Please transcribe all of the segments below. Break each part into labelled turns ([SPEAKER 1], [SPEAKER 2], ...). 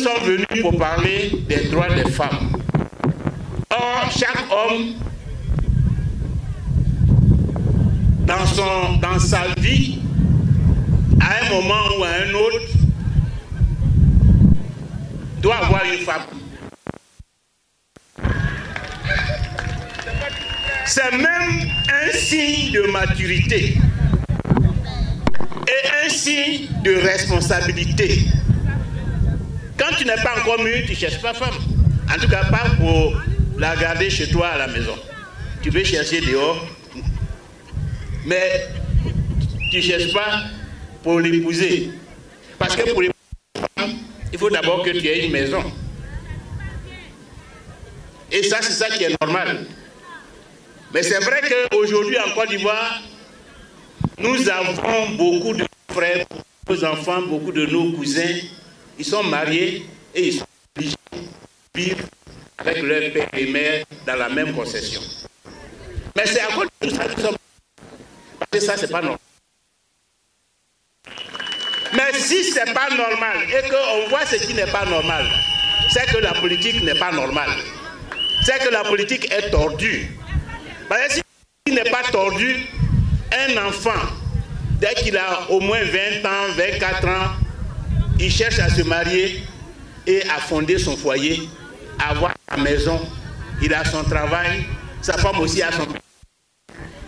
[SPEAKER 1] sommes venus pour parler des droits des femmes. Or, chaque homme, dans sa vie, à un moment ou à un autre, doit avoir une femme. C'est même un signe de maturité et un signe de responsabilité. Quand tu n'es pas encore mûr, tu ne cherches pas femme. En tout cas, pas pour la garder chez toi à la maison. Tu peux chercher dehors, mais tu ne cherches pas pour l'épouser. Parce que pour l'épouser, il faut d'abord que tu aies une maison. Et ça, c'est ça qui est normal. Mais c'est vrai qu'aujourd'hui, en Côte d'Ivoire, nous avons beaucoup de frères, nos enfants, beaucoup de nos cousins, ils sont mariés et ils sont obligés de vivre avec leur père et mère dans la même concession. Mais c'est à cause de tout ça que nous sommes... Parce que ça, c'est pas normal. Mais si ce n'est pas normal et qu'on voit ce qui n'est pas normal, c'est que la politique n'est pas normale. C'est que la politique est tordue. Parce que si il n'est pas tordu, un enfant, dès qu'il a au moins 20 ans, 24 ans, il cherche à se marier et à fonder son foyer, à avoir sa maison, il a son travail, sa femme aussi a son travail.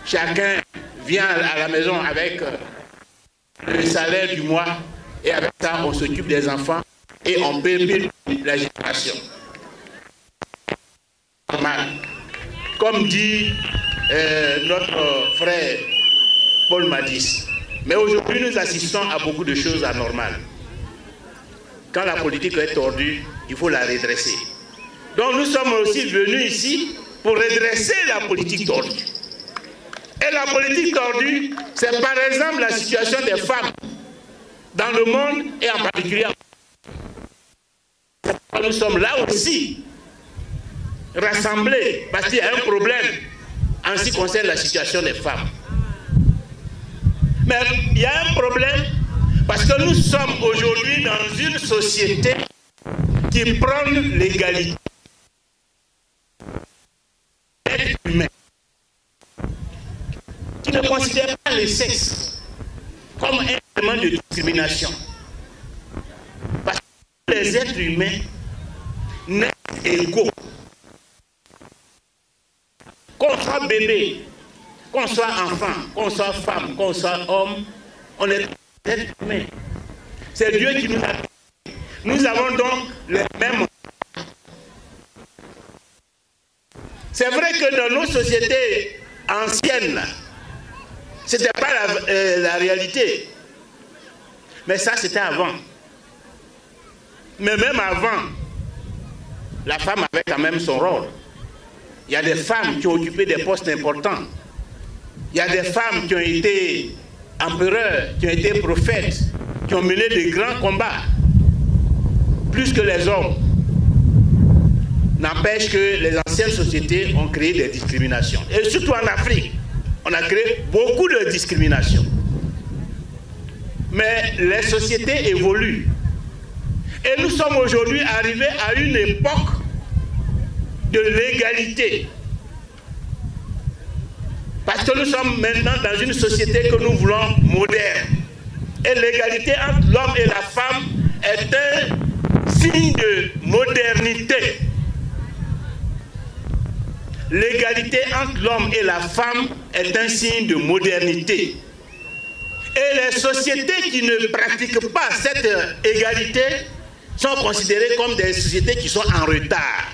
[SPEAKER 1] Chacun vient à la maison avec le salaire du mois et avec ça, on s'occupe des enfants et on paye la génération. Normal. Comme dit notre frère Paul Madis. Mais aujourd'hui, nous assistons à beaucoup de choses anormales. Quand la politique est tordue, il faut la redresser. Donc nous sommes aussi venus ici pour redresser la politique tordue. Et la politique tordue, c'est par exemple la situation des femmes dans le monde et en particulier. Nous sommes là aussi rassemblés parce qu'il y a un problème en ce qui concerne la situation des femmes. Mais il y a un problème parce que nous sommes aujourd'hui dans une société qui prône l'égalité. L'être humain, qui ne considère pas le sexe comme un élément de discrimination. Parce que les êtres humains naissent égaux. Qu'on soit bébé, qu'on soit enfant, qu'on soit femme, qu'on soit homme, on est des êtres humains. C'est Dieu qui nous a créés. Nous avons donc les mêmes. C'est vrai que dans nos sociétés anciennes, ce n'était pas la réalité. Mais ça, c'était avant. Mais même avant, la femme avait quand même son rôle. Il y a des femmes qui ont occupé des postes importants. Il y a des femmes qui ont été empereurs, qui ont été prophètes, qui ont mené de grands combats, plus que les hommes. N'empêche que les anciennes sociétés ont créé des discriminations. Et surtout en Afrique, on a créé beaucoup de discriminations. Mais les sociétés évoluent. Et nous sommes aujourd'hui arrivés à une époque de l'égalité. Parce que nous sommes maintenant dans une société que nous voulons moderne. Et l'égalité entre l'homme et la femme est un signe de modernité. L'égalité entre l'homme et la femme est un signe de modernité. Et les sociétés qui ne pratiquent pas cette égalité sont considérées comme des sociétés qui sont en retard.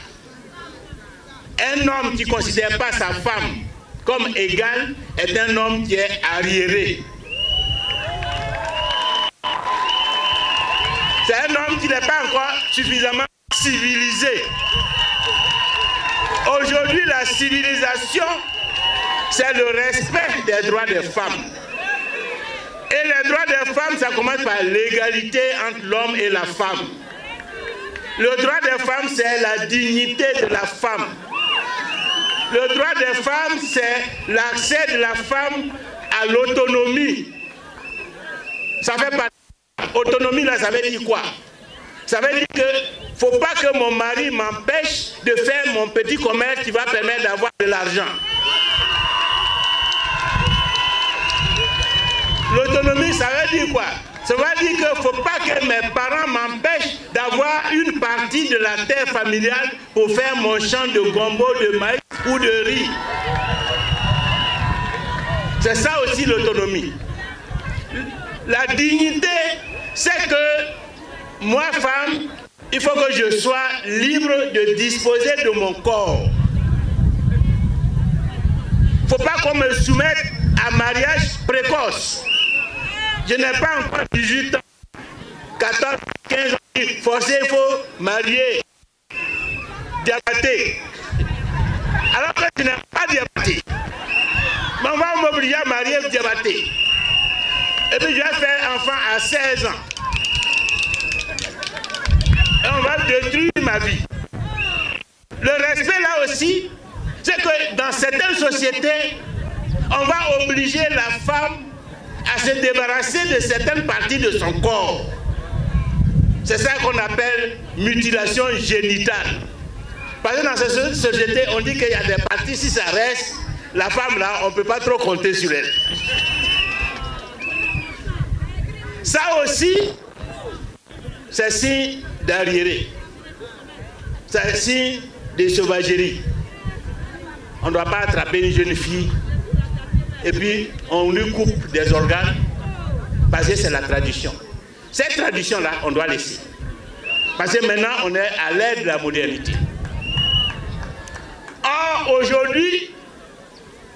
[SPEAKER 1] Un homme qui ne considère pas sa femme comme égale est un homme qui est arriéré. C'est un homme qui n'est pas encore suffisamment civilisé. Aujourd'hui, la civilisation, c'est le respect des droits des femmes. Et les droits des femmes, ça commence par l'égalité entre l'homme et la femme. Le droit des femmes, c'est la dignité de la femme. Le droit des femmes, c'est l'accès de la femme à l'autonomie. Ça fait pas. Autonomie, là, ça veut dire quoi? Ça veut dire que faut pas que mon mari m'empêche de faire mon petit commerce qui va permettre d'avoir de l'argent. L'autonomie, ça veut dire quoi? Ça veut dire qu'il ne faut pas que mes parents m'empêchent d'avoir une partie de la terre familiale pour faire mon champ de gombo, de maïs ou de riz. C'est ça aussi l'autonomie. La dignité, c'est que moi, femme, il faut que je sois libre de disposer de mon corps. Il ne faut pas qu'on me soumette à mariage précoce. Je n'ai pas encore 18 ans, 14, 15 ans, forcé, il faut marier, diabaté. Alors que je n'ai pas diabaté. Mais on va m'obliger à marier diabaté. Et puis je vais faire enfant à 16 ans. Et on va détruire ma vie. Le respect là aussi, c'est que dans certaines sociétés, on va obliger la femme à se débarrasser de certaines parties de son corps. C'est ça qu'on appelle mutilation génitale. Parce que dans cette société, on dit qu'il y a des parties, si ça reste, la femme là, on ne peut pas trop compter sur elle. Ça aussi, c'est signe d'arriéré. C'est signe de sauvagerie. On ne doit pas attraper une jeune fille et puis on lui coupe des organes parce que c'est la tradition. Cette tradition-là, on doit laisser. Parce que maintenant, on est à l'ère de la modernité. Or, aujourd'hui,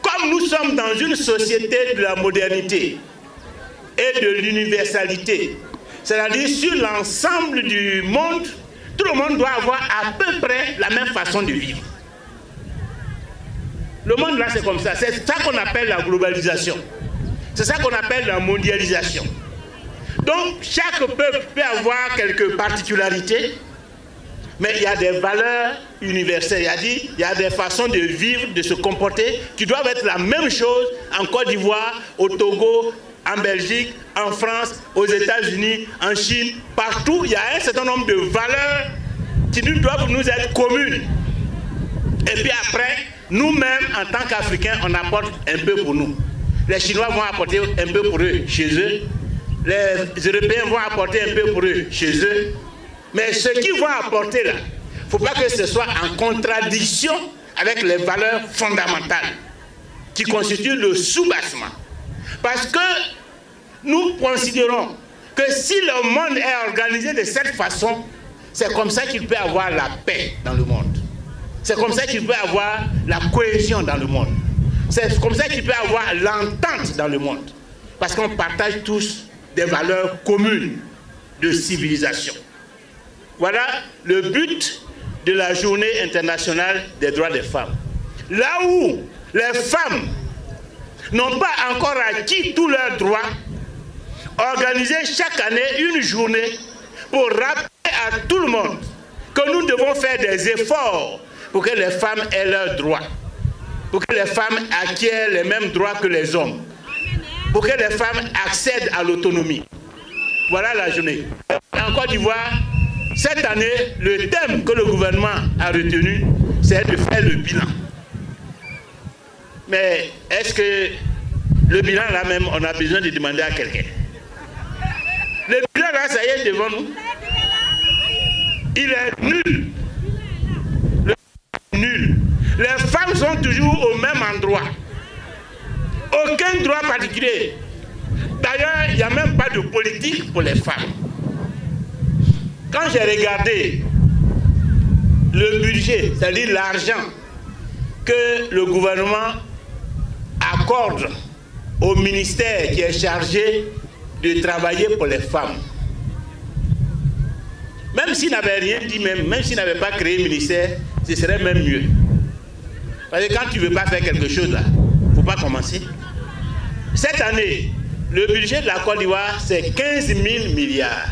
[SPEAKER 1] comme nous sommes dans une société de la modernité et de l'universalité, c'est-à-dire sur l'ensemble du monde, tout le monde doit avoir à peu près la même façon de vivre. Le monde là, c'est comme ça. C'est ça qu'on appelle la globalisation. C'est ça qu'on appelle la mondialisation. Donc, chaque peuple peut avoir quelques particularités, mais il y a des valeurs universelles. Il y a des façons de vivre, de se comporter, qui doivent être la même chose en Côte d'Ivoire, au Togo, en Belgique, en France, aux États-Unis, en Chine, partout. Il y a un certain nombre de valeurs qui doivent nous être communes. Et puis après, nous-mêmes, en tant qu'Africains, on apporte un peu pour nous. Les Chinois vont apporter un peu pour eux, chez eux. Les Européens vont apporter un peu pour eux, chez eux. Mais ce qu'ils vont apporter là, il ne faut pas que ce soit en contradiction avec les valeurs fondamentales qui constituent le soubassement. Parce que nous considérons que si le monde est organisé de cette façon, c'est comme ça qu'il peut y avoir la paix dans le monde. C'est comme ça qu'il peut y avoir la cohésion dans le monde. C'est comme ça qu'il peut y avoir l'entente dans le monde. Parce qu'on partage tous des valeurs communes de civilisation. Voilà le but de la Journée internationale des droits des femmes. Là où les femmes n'ont pas encore acquis tous leurs droits, organiser chaque année une journée pour rappeler à tout le monde que nous devons faire des efforts pour que les femmes aient leurs droits, pour que les femmes acquièrent les mêmes droits que les hommes, pour que les femmes accèdent à l'autonomie. Voilà la journée. En Côte d'Ivoire, cette année, le thème que le gouvernement a retenu, c'est de faire le bilan. Mais est-ce que le bilan là même, on a besoin de demander à quelqu'un? Le bilan là, ça y est devant nous. Il est nul. Nul. Les femmes sont toujours au même endroit. Aucun droit particulier. D'ailleurs, il n'y a même pas de politique pour les femmes. Quand j'ai regardé le budget, c'est-à-dire l'argent que le gouvernement accorde au ministère qui est chargé de travailler pour les femmes, même s'il n'avait rien dit, même s'il n'avait pas créé le ministère, ce serait même mieux. Parce que quand tu ne veux pas faire quelque chose là, il ne faut pas commencer. Cette année, le budget de la Côte d'Ivoire, c'est 15 000 milliards.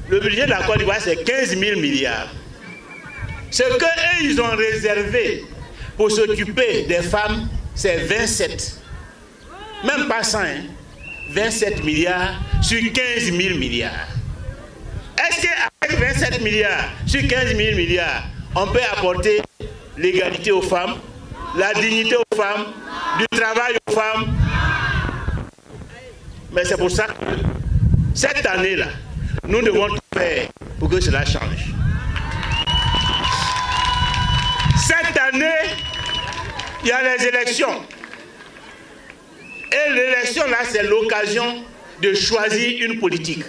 [SPEAKER 1] Le budget de la Côte d'Ivoire, c'est 15 000 milliards. Ce qu'eux, ils ont réservé pour s'occuper des femmes, c'est 27. Même pas 100, hein? 27 milliards sur 15 000 milliards. Est-ce qu'avec Avec 27 milliards sur 15 000 milliards, on peut apporter l'égalité aux femmes, la dignité aux femmes, du travail aux femmes. Mais c'est pour ça que cette année-là, nous devons tout faire pour que cela change. Cette année, il y a les élections. Et l'élection, là, c'est l'occasion de choisir une politique.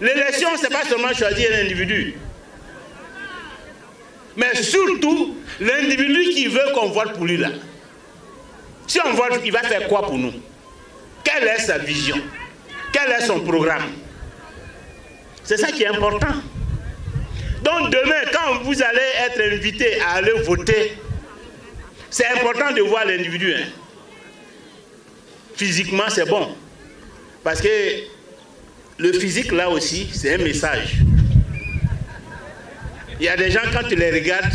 [SPEAKER 1] L'élection, ce n'est pas seulement choisir un individu. Mais surtout, l'individu qui veut qu'on vote pour lui, là. Si on vote, il va faire quoi pour nous? Quelle est sa vision? Quel est son programme? C'est ça qui est important. Donc demain, quand vous allez être invité à aller voter, c'est important de voir l'individu. Hein. Physiquement, c'est bon. Parce que le physique, là aussi, c'est un message. Il y a des gens, quand tu les regardes,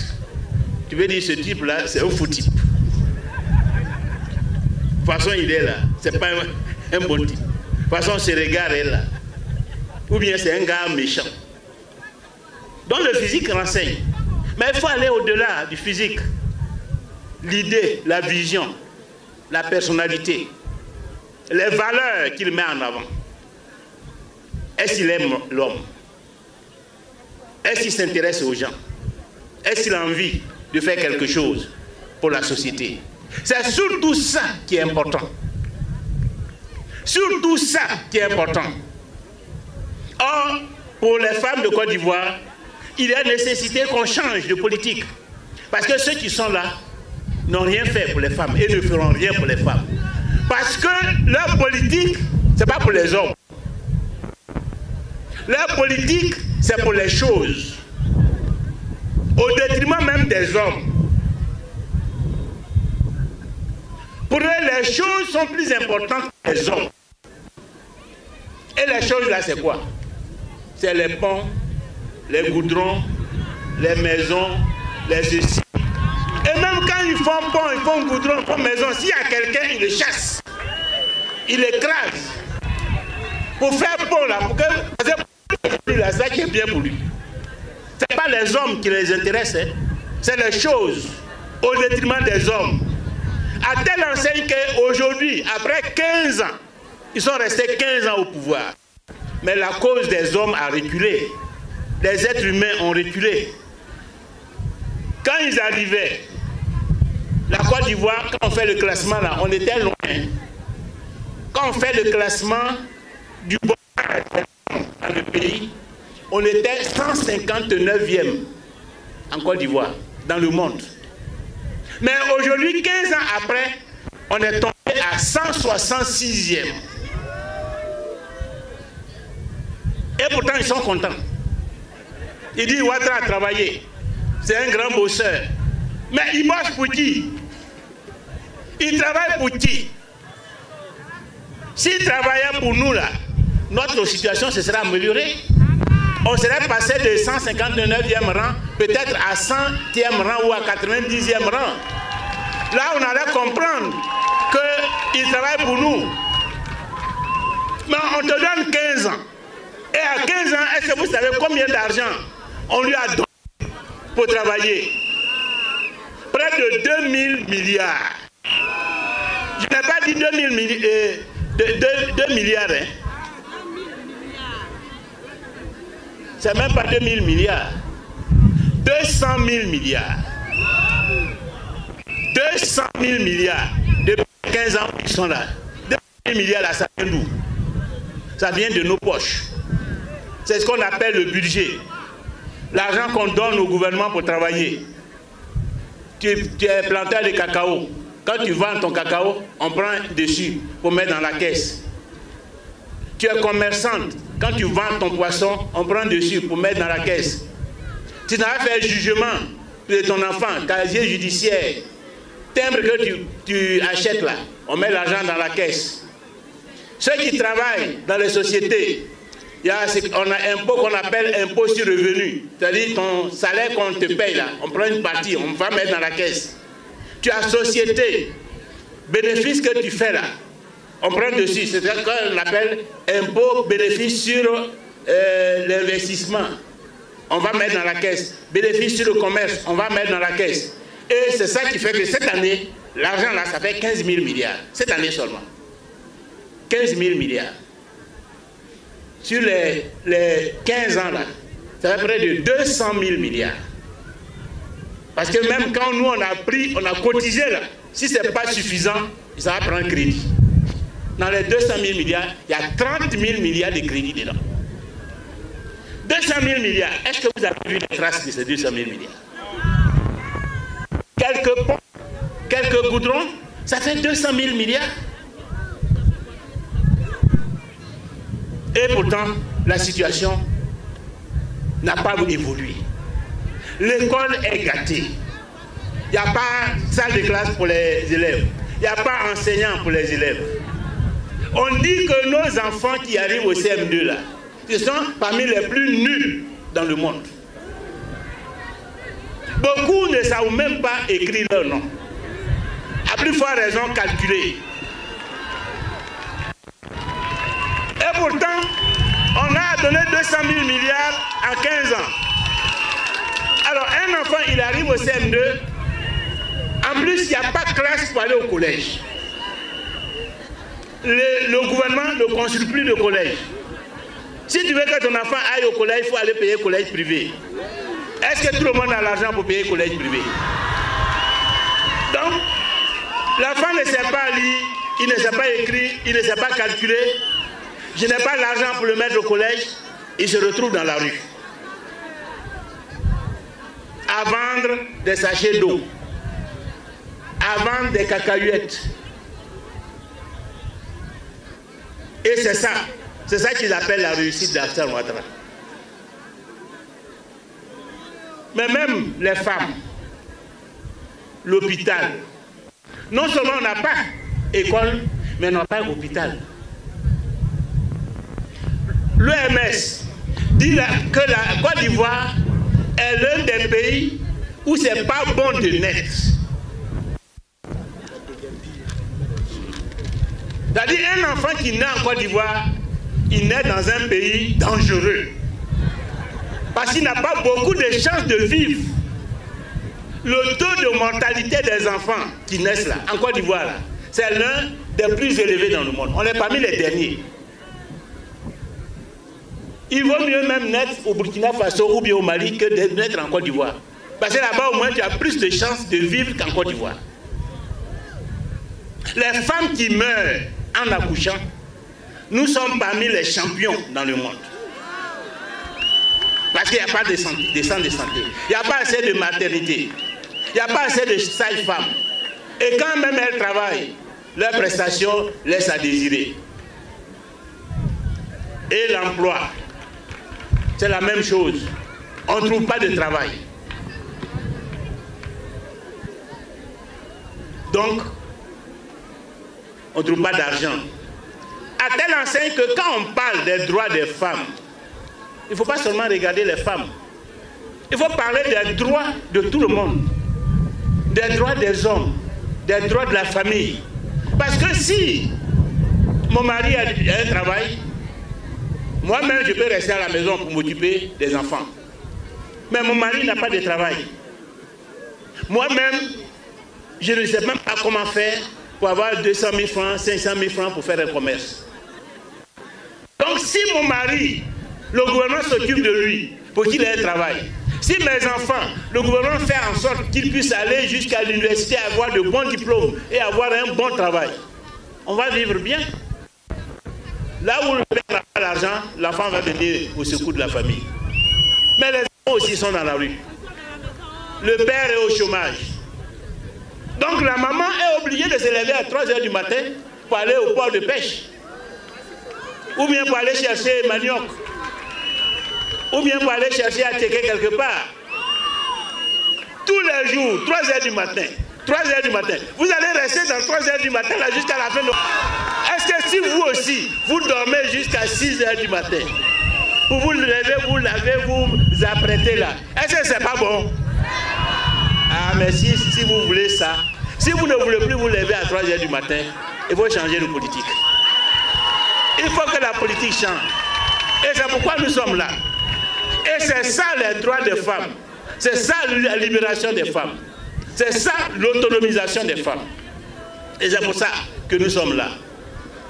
[SPEAKER 1] tu veux dire, ce type-là, c'est un fou type. De toute façon, il est là. C'est pas un bon type. De toute façon, ce regard est là. Ou bien c'est un gars méchant. Donc le physique renseigne. Mais il faut aller au-delà du physique. L'idée, la vision, la personnalité, les valeurs qu'il met en avant. Est-ce qu'il aime l'homme? Est-ce qu'il s'intéresse aux gens? Est-ce qu'il a envie de faire quelque chose pour la société? C'est surtout ça qui est important. Surtout ça qui est important. Or, pour les femmes de Côte d'Ivoire, il y a nécessité qu'on change de politique. Parce que ceux qui sont là n'ont rien fait pour les femmes et ne feront rien pour les femmes. Parce que leur politique, ce n'est pas pour les hommes. Leur politique, c'est pour les choses. Au détriment même des hommes. Pour eux, les choses sont plus importantes que les hommes. Et les choses là, c'est quoi? C'est les ponts, les goudrons, les maisons, les usines. Et même quand ils font pont, ils font goudron, ils font maison, s'il y a quelqu'un, il le chasse. Il l'écrase. Pour faire pont là, pour que c'est ça qui est bien pour lui. Ce n'est pas les hommes qui les intéressent, hein. C'est les choses au détriment des hommes. À telle enseigne qu'aujourd'hui, après 15 ans, ils sont restés 15 ans au pouvoir. Mais la cause des hommes a reculé. Les êtres humains ont reculé. Quand ils arrivaient, la Côte d'Ivoire, quand on fait le classement là, on était loin. Quand on fait le classement du bonheur dans le pays, on était 159e en Côte d'Ivoire, dans le monde. Mais aujourd'hui, 15 ans après, on est tombé à 166e. Et pourtant, ils sont contents. Ils disent, Ouattara a travaillé. C'est un grand bosseur. Mais il bosse pour qui? Il travaille pour qui? S'il travaillait pour nous, là, notre situation se serait améliorée. On serait passé de 159e rang, peut-être à 100e rang ou à 90e rang. Là, on allait comprendre qu'il travaille pour nous. Mais on te donne 15 ans. Et à 15 ans, est-ce que vous savez combien d'argent on lui a donné pour travailler? Près de 2000 milliards. Je n'ai pas dit 2 milliards. Hein. C'est même pas 2000 milliards. 200 000 milliards. 200 000 milliards. Depuis 15 ans, ils sont là. 2 000 milliards, là, ça vient d'où? Ça vient de nos poches. C'est ce qu'on appelle le budget. L'argent qu'on donne au gouvernement pour travailler. Tu es planteur de cacao. Quand tu vends ton cacao, on prend dessus pour mettre dans la caisse. Tu es commerçante. Quand tu vends ton poisson, on prend dessus pour mettre dans la caisse. Tu n'as pas fait jugement de ton enfant, casier judiciaire, timbre que tu achètes là, on met l'argent dans la caisse. Ceux qui travaillent dans les sociétés, on a un impôt qu'on appelle impôt sur revenu. C'est-à-dire ton salaire qu'on te paye là, on prend une partie, on va mettre dans la caisse. Tu as société, bénéfice que tu fais là, on prend dessus. C'est ce qu'on appelle impôt bénéfice sur l'investissement, on va mettre dans la caisse. Bénéfice sur le commerce, on va mettre dans la caisse. Et c'est ça qui fait que cette année, l'argent là, ça fait 15 000 milliards. Cette année seulement. 15 000 milliards. Sur les 15 ans là, ça fait près de 200 000 milliards. Parce que même quand nous on a cotisé là, si ce n'est pas suffisant, ça va prendre crédit. Dans les 200 000 milliards, il y a 30 000 milliards de crédit dedans. 200 000 milliards, est-ce que vous avez vu les traces de ces 200 000 milliards? Quelques ponts, quelques goudrons, ça fait 200 000 milliards. Et pourtant, la situation n'a pas évolué. L'école est gâtée. Il n'y a pas salle de classe pour les élèves. Il n'y a pas enseignant pour les élèves. On dit que nos enfants qui arrivent au CM2 là, ils sont parmi les plus nuls dans le monde. Beaucoup ne savent même pas écrire leur nom. À plus forte raison, calculer. Et pourtant, on a donné 200 000 milliards en 15 ans. Alors, un enfant, il arrive au CM2. En plus, il n'y a pas de classe pour aller au collège. Le gouvernement ne construit plus de collège. Si tu veux que ton enfant aille au collège, il faut aller payer collège privé. Est-ce que tout le monde a l'argent pour payer collège privé? Donc, l'enfant ne sait pas lire, il ne sait pas écrire, il ne sait pas calculer. Je n'ai pas l'argent pour le mettre au collège, il se retrouve dans la rue. À vendre des sachets d'eau, à vendre des cacahuètes. Et c'est ça qu'ils appellent la réussite d'Alassane Ouattara. Mais même les femmes, l'hôpital, non seulement on n'a pas école, mais on n'a pas hôpital. L'OMS dit que la Côte d'Ivoire est l'un des pays où ce n'est pas bon de naître. C'est-à-dire un enfant qui naît en Côte d'Ivoire, il naît dans un pays dangereux. Parce qu'il n'a pas beaucoup de chances de vivre. Le taux de mortalité des enfants qui naissent là, en Côte d'Ivoire, c'est l'un des plus élevés dans le monde. On est parmi les derniers. Il vaut mieux même naître au Burkina Faso ou bien au Mali que de naître en Côte d'Ivoire. Parce que là-bas, au moins, tu as plus de chances de vivre qu'en Côte d'Ivoire. Les femmes qui meurent en accouchant, nous sommes parmi les champions dans le monde. Parce qu'il n'y a pas de centre de santé. Il n'y a pas assez de maternité. Il n'y a pas assez de sages-femmes. Et quand même elles travaillent, leurs prestations laissent à désirer. Et l'emploi, c'est la même chose. On ne trouve pas de travail. Donc, on ne trouve pas d'argent. À telle enseigne que quand on parle des droits des femmes, il ne faut pas seulement regarder les femmes. Il faut parler des droits de tout le monde. Des droits des hommes, des droits de la famille. Parce que si mon mari a un travail, moi-même je peux rester à la maison pour m'occuper des enfants. Mais mon mari n'a pas de travail. Moi-même, je ne sais même pas comment faire pour avoir 200 000 francs, 500 000 francs pour faire un commerce. Donc si mon mari, le gouvernement s'occupe de lui pour qu'il ait un travail. Si mes enfants, le gouvernement fait en sorte qu'ils puissent aller jusqu'à l'université, avoir de bons diplômes et avoir un bon travail, on va vivre bien. Là où le père n'a pas l'argent, l'enfant va venir au secours de la famille. Mais les enfants aussi sont dans la rue. Le père est au chômage. Donc la maman est obligée de se lever à 3 h du matin pour aller au port de pêche. Ou bien pour aller chercher manioc. Ou bien pour aller chercher à checker quelque part. Tous les jours, 3 h du matin. 3 h du matin. Vous allez rester dans 3 h du matin là jusqu'à la fin de... Est-ce que si vous aussi, vous dormez jusqu'à 6 h du matin, pour vous lever, vous lavez, vous apprêtez là, est-ce que c'est pas bon? Ah mais si vous voulez ça, si vous ne voulez plus vous lever à 3 h du matin, il faut changer de politique. Il faut que la politique change. Et c'est pourquoi nous sommes là. Et c'est ça les droits des femmes. C'est ça la libération des femmes. C'est ça l'autonomisation des femmes. Et c'est pour ça que nous sommes là.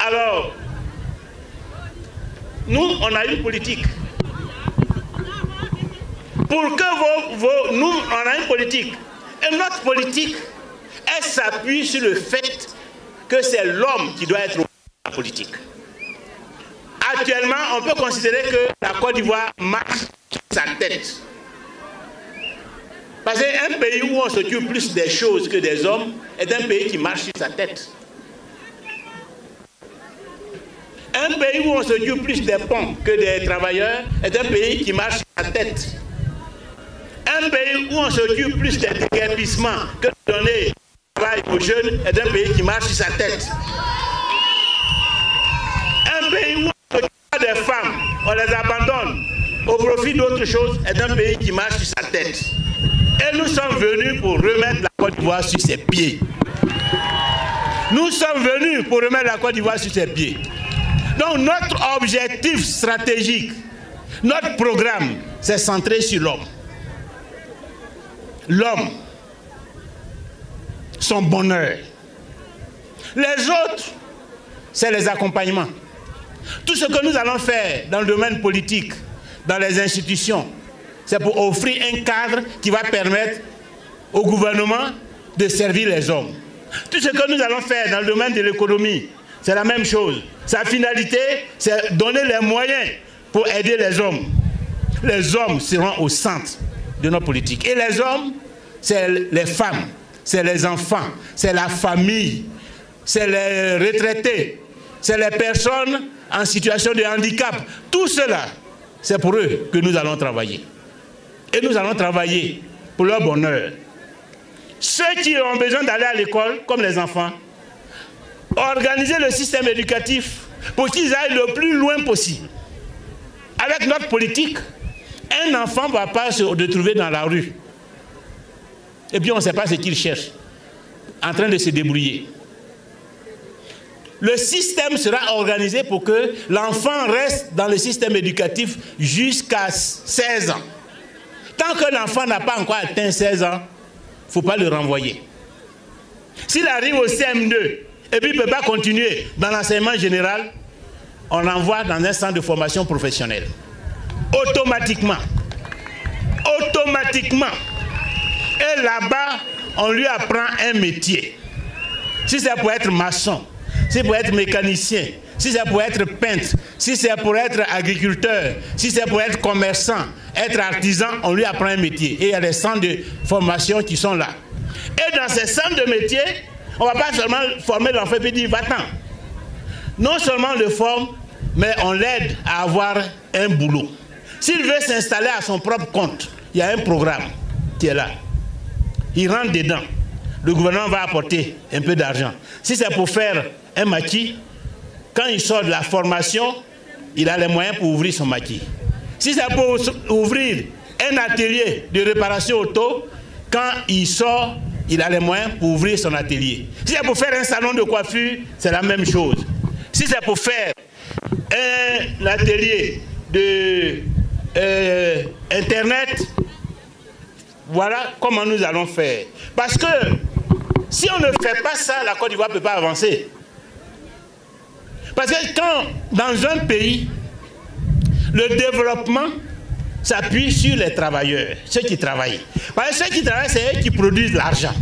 [SPEAKER 1] Alors, nous, on a une politique. Pour que nous, on a une politique. Et notre politique, elle s'appuie sur le fait que c'est l'homme qui doit être au la politique. Actuellement, on peut considérer que la Côte d'Ivoire marche sur sa tête. Parce qu'un pays où on s'occupe plus des choses que des hommes est un pays qui marche sur sa tête. Un pays où on s'occupe plus des ponts que des travailleurs est un pays qui marche sur sa tête. Un pays où on s'occupe plus des déguerpissements que de donner travail aux jeunes est un pays qui marche sur sa tête. Un pays où on s'occupe des femmes, on les abandonne au profit d'autres choses est un pays qui marche sur sa tête. Et nous sommes venus pour remettre la Côte d'Ivoire sur ses pieds. Nous sommes venus pour remettre la Côte d'Ivoire sur ses pieds. Donc notre objectif stratégique, notre programme, c'est centré sur l'homme. L'homme, son bonheur. Les autres, c'est les accompagnements. Tout ce que nous allons faire dans le domaine politique, dans les institutions, c'est pour offrir un cadre qui va permettre au gouvernement de servir les hommes. Tout ce que nous allons faire dans le domaine de l'économie, c'est la même chose. Sa finalité, c'est donner les moyens pour aider les hommes. Les hommes seront au centre de notre politique. Et les hommes, c'est les femmes, c'est les enfants, c'est la famille, c'est les retraités, c'est les personnes en situation de handicap. Tout cela, c'est pour eux que nous allons travailler. Et nous allons travailler pour leur bonheur. Ceux qui ont besoin d'aller à l'école, comme les enfants, organiser le système éducatif pour qu'ils aillent le plus loin possible. Avec notre politique, un enfant ne va pas se retrouver dans la rue. Et puis on ne sait pas ce qu'il cherche, en train de se débrouiller. Le système sera organisé pour que l'enfant reste dans le système éducatif jusqu'à 16 ans. Tant que l'enfant n'a pas encore atteint 16 ans, il ne faut pas le renvoyer. S'il arrive au CM2 et puis il ne peut pas continuer dans l'enseignement général, on l'envoie dans un centre de formation professionnelle. Automatiquement. Automatiquement. Et là-bas, on lui apprend un métier. Si c'est pour être maçon, si c'est pour être mécanicien, si c'est pour être peintre, si c'est pour être agriculteur, si c'est pour être commerçant, être artisan, on lui apprend un métier. Et il y a des centres de formation qui sont là. Et dans ces centres de métiers, on ne va pas seulement former l'enfant et dire va-t'en. Non seulement on le forme, mais on l'aide à avoir un boulot. S'il veut s'installer à son propre compte, il y a un programme qui est là. Il rentre dedans. Le gouvernement va apporter un peu d'argent. Si c'est pour faire un maquis, quand il sort de la formation, il a les moyens pour ouvrir son maquis. Si c'est pour ouvrir un atelier de réparation auto, quand il sort, il a les moyens pour ouvrir son atelier. Si c'est pour faire un salon de coiffure, c'est la même chose. Si c'est pour faire un atelier de Internet, voilà comment nous allons faire. Parce que si on ne fait pas ça, la Côte d'Ivoire ne peut pas avancer. Parce que quand, dans un pays, le développement s'appuie sur les travailleurs, ceux qui travaillent. Parce que ceux qui travaillent, c'est eux qui produisent l'argent.